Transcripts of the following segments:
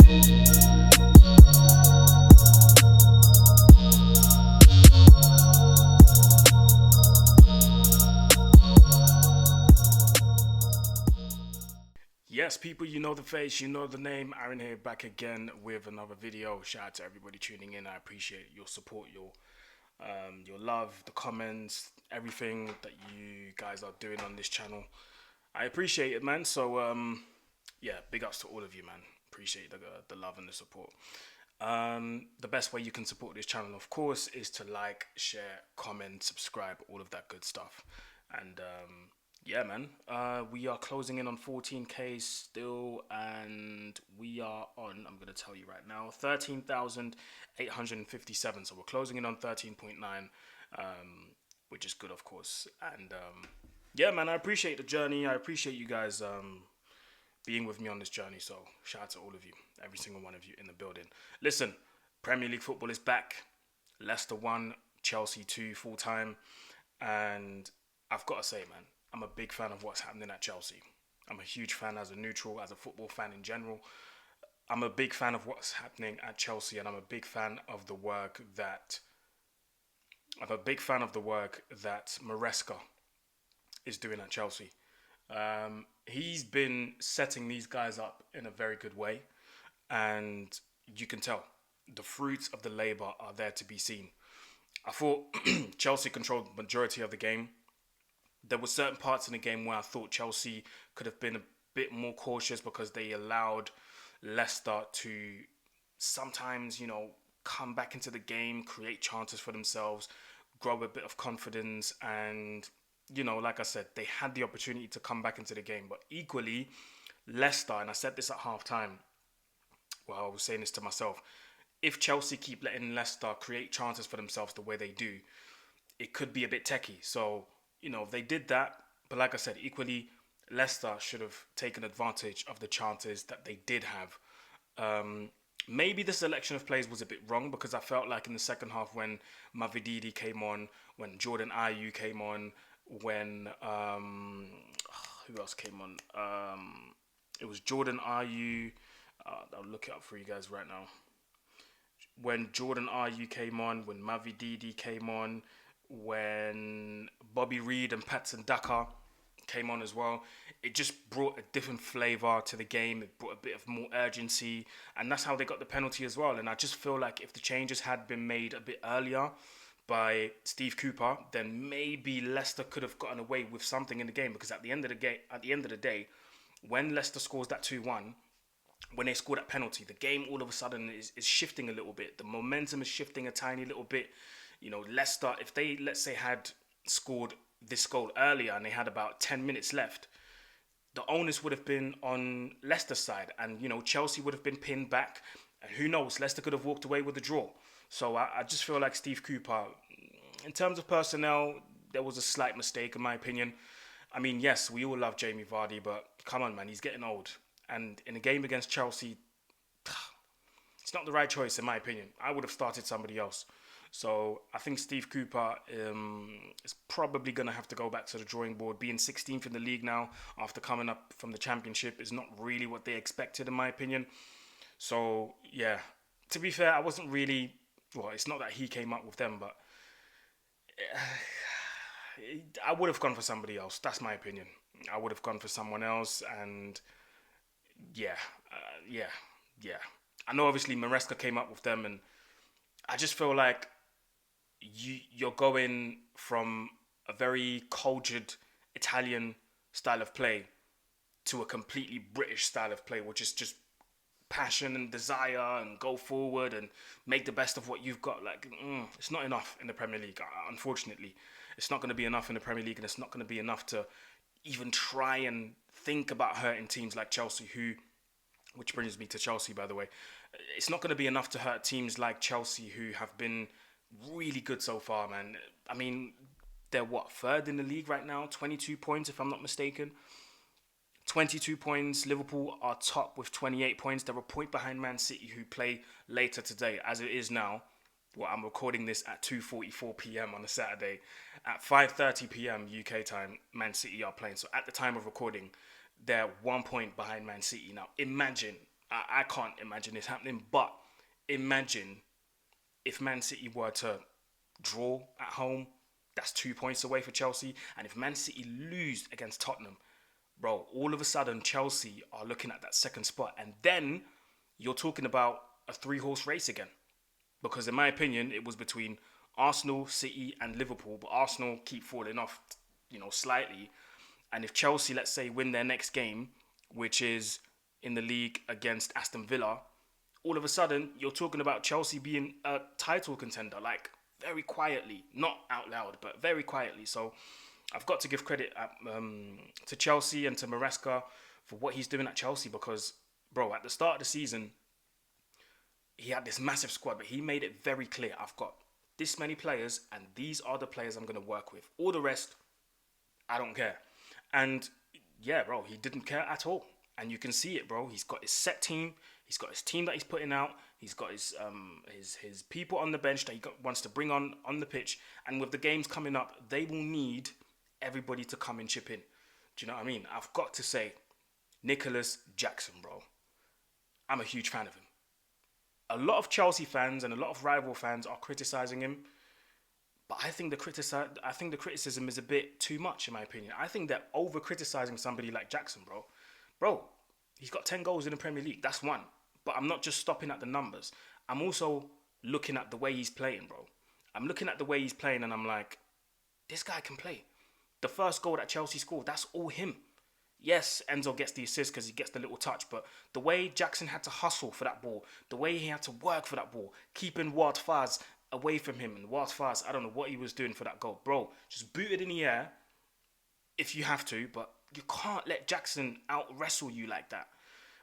Yes, people, you know the face, you know the name. Aaron here, back again with another video. Shout out to everybody tuning in. I appreciate your support, your love, the comments, everything that you guys are doing on this channel. I appreciate it, man. So yeah, big ups to all of you, man. Appreciate the love and the support. The best way you can support this channel, of course, is to like, share, comment, subscribe, all of that good stuff. And yeah, man, we are closing in on 14k still, and we are on, I'm gonna tell you right now, 13,857. So we're closing in on 13.9, which is good, of course. And yeah, man, I appreciate the journey. I appreciate you guys being with me on this journey. So shout out to all of you, every single one of you in the building. Listen, Premier League football is back. Leicester 1, Chelsea 2 full time, and I've got to say, man, I'm a big fan of what's happening at Chelsea. I'm a huge fan as a neutral, as a football fan in general. I'm a big fan of what's happening at Chelsea, and I'm a big fan of the work that Maresca is doing at Chelsea. He's been setting these guys up in a very good way, and you can tell the fruits of the labor are there to be seen. I thought Chelsea controlled the majority of the game. There were certain parts in the game where I thought Chelsea could have been a bit more cautious because they allowed Leicester to sometimes, come back into the game, create chances for themselves, grow a bit of confidence. And, like I said, they had the opportunity to come back into the game. But equally, Leicester, and I said this at half-time, well, I was saying this to myself, if Chelsea keep letting Leicester create chances for themselves the way they do, it could be a bit techie. So, they did that, but like I said, equally, Leicester should have taken advantage of the chances that they did have. Maybe the selection of plays was a bit wrong because I felt like in the second half when Mavididi came on, when Jordan Ayew came on, when who else came on? It was Jordan Ayew. I'll look it up for you guys right now. When Jordan Ayew came on, when Mavididi came on, when Bobby Reed and Patson Daka came on as well, it just brought a different flavour to the game. It brought a bit of more urgency, and that's how they got the penalty as well. And I just feel like if the changes had been made a bit earlier by Steve Cooper, then maybe Leicester could have gotten away with something in the game. Because at the end of the day, when Leicester scores that 2-1, when they score that penalty, the game all of a sudden is shifting a little bit. The momentum is shifting a tiny little bit. Leicester, if they, let's say, had scored this goal earlier and they had about 10 minutes left, the onus would have been on Leicester's side, and, Chelsea would have been pinned back, and who knows, Leicester could have walked away with a draw. So I just feel like Steve Cooper, in terms of personnel, there was a slight mistake in my opinion. I mean, yes, we all love Jamie Vardy, but come on, man, he's getting old. And in a game against Chelsea, it's not the right choice in my opinion. I would have started somebody else. So I think Steve Cooper is probably going to have to go back to the drawing board. Being 16th in the league now after coming up from the Championship is not really what they expected in my opinion. So yeah, to be fair, I wasn't really, well, it's not that he came up with them, but I would have gone for somebody else. That's my opinion. I would have gone for someone else, and yeah. I know obviously Maresca came up with them, and I just feel like you're going from a very cultured Italian style of play to a completely British style of play, which is just passion and desire and go forward and make the best of what you've got. Like, it's not enough in the Premier League. Unfortunately, it's not going to be enough in the Premier League, and it's not going to be enough to even try and think about hurting teams like Chelsea, which brings me to Chelsea, by the way. It's not going to be enough to hurt teams like Chelsea, who have been really good so far, man. I mean, they're third in the league right now, 22 points, if I'm not mistaken. 22 points. Liverpool are top with 28 points. They're a point behind Man City, who play later today. As it is now, well, I'm recording this at 2:44 p.m. on a Saturday. At 5:30 p.m. UK time, Man City are playing. So at the time of recording, they're 1 point behind Man City. Now, imagine I can't imagine this happening. But imagine if Man City were to draw at home, that's 2 points away for Chelsea. And if Man City lose against Tottenham, bro, all of a sudden Chelsea are looking at that second spot. And then you're talking about a three-horse race again. Because in my opinion, it was between Arsenal, City, and Liverpool. But Arsenal keep falling off, slightly. And if Chelsea, let's say, win their next game, which is in the league against Aston Villa, all of a sudden you're talking about Chelsea being a title contender, like very quietly, not out loud, but very quietly. So I've got to give credit to Chelsea and to Maresca for what he's doing at Chelsea because, bro, at the start of the season, he had this massive squad, but he made it very clear, I've got this many players and these are the players I'm going to work with. All the rest, I don't care. And yeah, bro, he didn't care at all. And you can see it, bro. He's got his set team. He's got his team that he's putting out. He's got his people on the bench that wants to bring on the pitch. And with the games coming up, they will need everybody to come and chip in. Do you know what I mean? I've got to say, Nicholas Jackson, bro. I'm a huge fan of him. A lot of Chelsea fans and a lot of rival fans are criticizing him. But I think the criticism is a bit too much, in my opinion. I think they're over criticizing somebody like Jackson, bro. Bro, he's got 10 goals in the Premier League. That's one. But I'm not just stopping at the numbers. I'm also looking at the way he's playing, bro. I'm looking at the way he's playing and I'm like, this guy can play. The first goal that Chelsea scored, that's all him. Yes, Enzo gets the assist because he gets the little touch, but the way Jackson had to hustle for that ball, the way he had to work for that ball, keeping Wout Faes away from him, and Wout Faes, I don't know what he was doing for that goal. Bro, just boot it in the air if you have to, but you can't let Jackson out-wrestle you like that.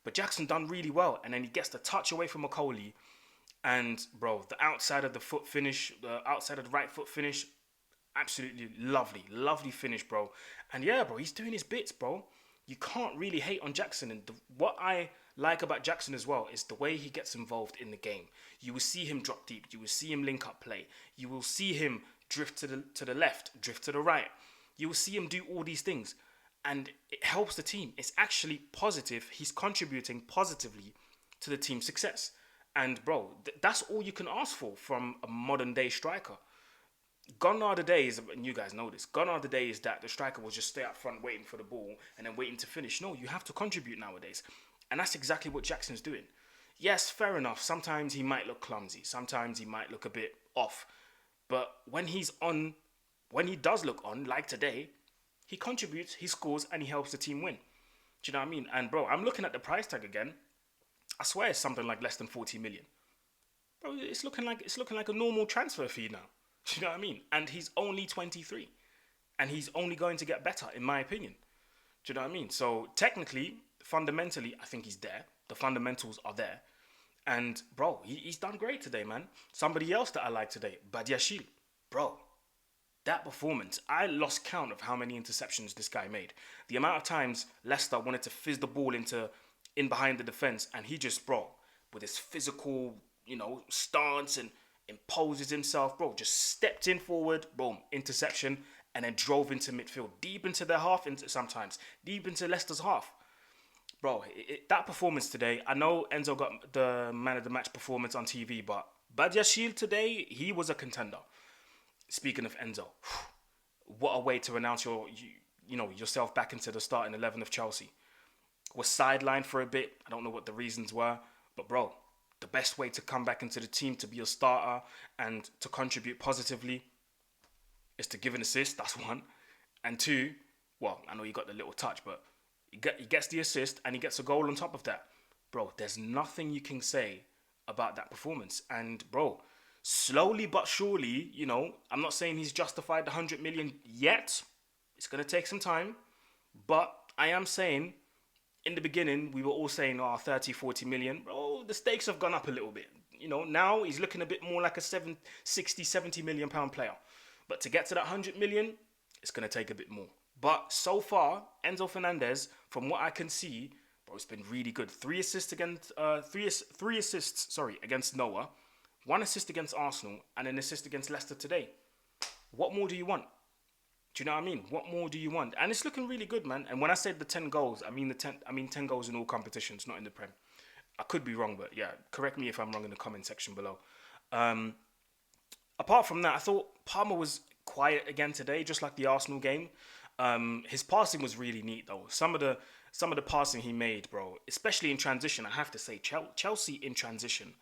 But Jackson done really well, and then he gets the touch away from McCauley, and bro, the outside of the foot finish, the outside of the right foot finish, absolutely lovely finish, bro. And yeah, bro, he's doing his bits, bro. You can't really hate on Jackson. And what I like about Jackson as well is the way he gets involved in the game. You will see him drop deep. You will see him link up play. You will see him drift to the left, drift to the right. You will see him do all these things. And it helps the team. It's actually positive. He's contributing positively to the team's success. And bro, that's all you can ask for from a modern day striker. Gone are the days, and you guys know this, gone are the days that the striker will just stay up front waiting for the ball and then waiting to finish. No, you have to contribute nowadays. And that's exactly what Jackson's doing. Yes, fair enough. Sometimes he might look clumsy. Sometimes he might look a bit off. But when he does look on, like today, he contributes, he scores, and he helps the team win. Do you know what I mean? And bro, I'm looking at the price tag again. I swear it's something like less than 40 million. Bro, it's looking like a normal transfer fee now. Do you know what I mean? And he's only 23. And he's only going to get better, in my opinion. Do you know what I mean? So technically, fundamentally, I think he's there. The fundamentals are there. And bro, he's done great today, man. Somebody else that I like today, Badiashile. Bro, that performance, I lost count of how many interceptions this guy made. The amount of times Leicester wanted to fizz the ball in behind the defense, and he just, bro, with his physical, stance and imposes himself, bro, just stepped in forward, boom, interception, and then drove into midfield, deep into their half, sometimes deep into Leicester's half. Bro, that performance today, I know Enzo got the man of the match performance on TV, but Badiashile today, he was a contender. Speaking of Enzo, what a way to announce yourself back into the starting 11 of Chelsea. Was sidelined for a bit. I don't know what the reasons were, but bro, the best way to come back into the team to be a starter and to contribute positively is to give an assist. That's one. And two, well, I know you got the little touch, but he gets the assist and he gets a goal on top of that. Bro, there's nothing you can say about that performance. And bro, slowly but surely, I'm not saying he's justified the 100 million yet. It's going to take some time. But I am saying, in the beginning, we were all saying, 30, 40 million. Bro, the stakes have gone up a little bit. Now he's looking a bit more like a 60, 70 million pound player. But to get to that 100 million, it's going to take a bit more. But so far, Enzo Fernandez, from what I can see, bro, it's been really good. Three assists against Noah. 1 assist against Arsenal and an assist against Leicester today. What more do you want? Do you know what I mean? What more do you want? And it's looking really good, man. And when I said the 10 goals, I mean 10 goals in all competitions, not in the Prem. I could be wrong, but yeah, correct me if I'm wrong in the comment section below. Um, Apart from that, I thought Palmer was quiet again today, just like the Arsenal game. His passing was really neat though. Some of the passing he made, bro, especially in transition. I have to say, Chelsea in transition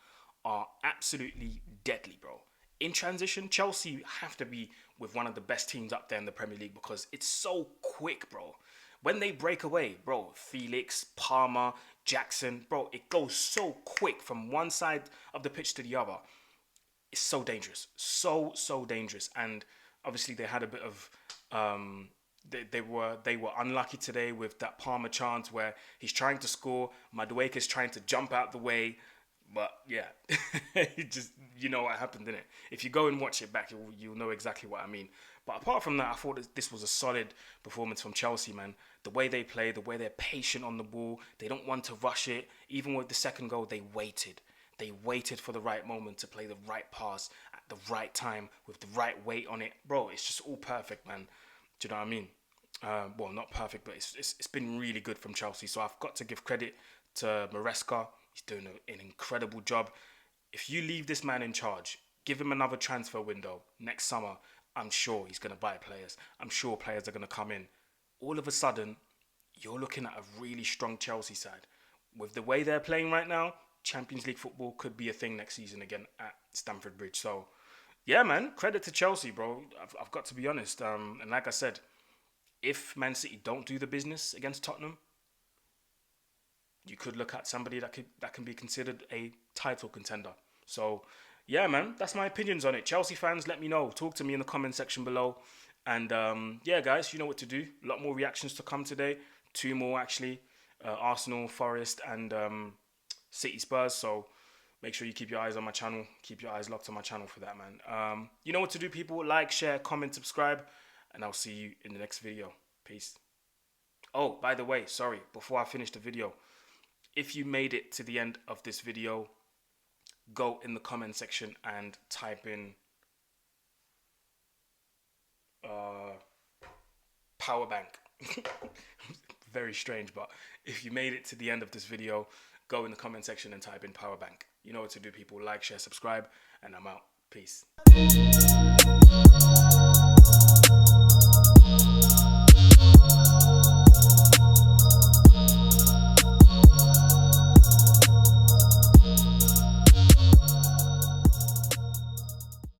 are absolutely deadly, bro. In transition, Chelsea have to be with one of the best teams up there in the Premier League because it's so quick, bro. When they break away, bro, Felix, Palmer, Jackson, bro, it goes so quick from one side of the pitch to the other. It's so dangerous, so dangerous. And obviously they had a bit of they were unlucky today with that Palmer chance where he's trying to score, Madueke is trying to jump out the way, but yeah, it just, you know what happened, didn't it? If you go and watch it back, you'll know exactly what I mean. But apart from that, I thought this was a solid performance from Chelsea, man. The way they play, the way they're patient on the ball, they don't want to rush it. Even with the second goal, they waited. They waited for the right moment to play the right pass at the right time with the right weight on it. Bro, it's just all perfect, man. Do you know what I mean? Well, not perfect, but it's been really good from Chelsea. So I've got to give credit to Maresca. He's doing an incredible job. If you leave this man in charge, give him another transfer window next summer, I'm sure he's going to buy players. I'm sure players are going to come in. All of a sudden, you're looking at a really strong Chelsea side. With the way they're playing right now, Champions League football could be a thing next season again at Stamford Bridge. So, yeah, man, credit to Chelsea, bro. I've got to be honest. And like I said, if Man City don't do the business against Tottenham, you could look at somebody that can be considered a title contender. So, yeah, man, that's my opinions on it. Chelsea fans, let me know. Talk to me in the comment section below. And yeah, guys, you know what to do. A lot more reactions to come today. 2 more, actually. Arsenal, Forest, and City Spurs. So make sure you keep your eyes on my channel. Keep your eyes locked on my channel for that, man. You know what to do, people. Like, share, comment, subscribe. And I'll see you in the next video. Peace. Oh, by the way, sorry. Before I finish the video, if you made it to the end of this video, go in the comment section and type in power bank. Very strange, but if you made it to the end of this video, go in the comment section and type in power bank. You know what to do, people. Like, share, subscribe, and I'm out. Peace.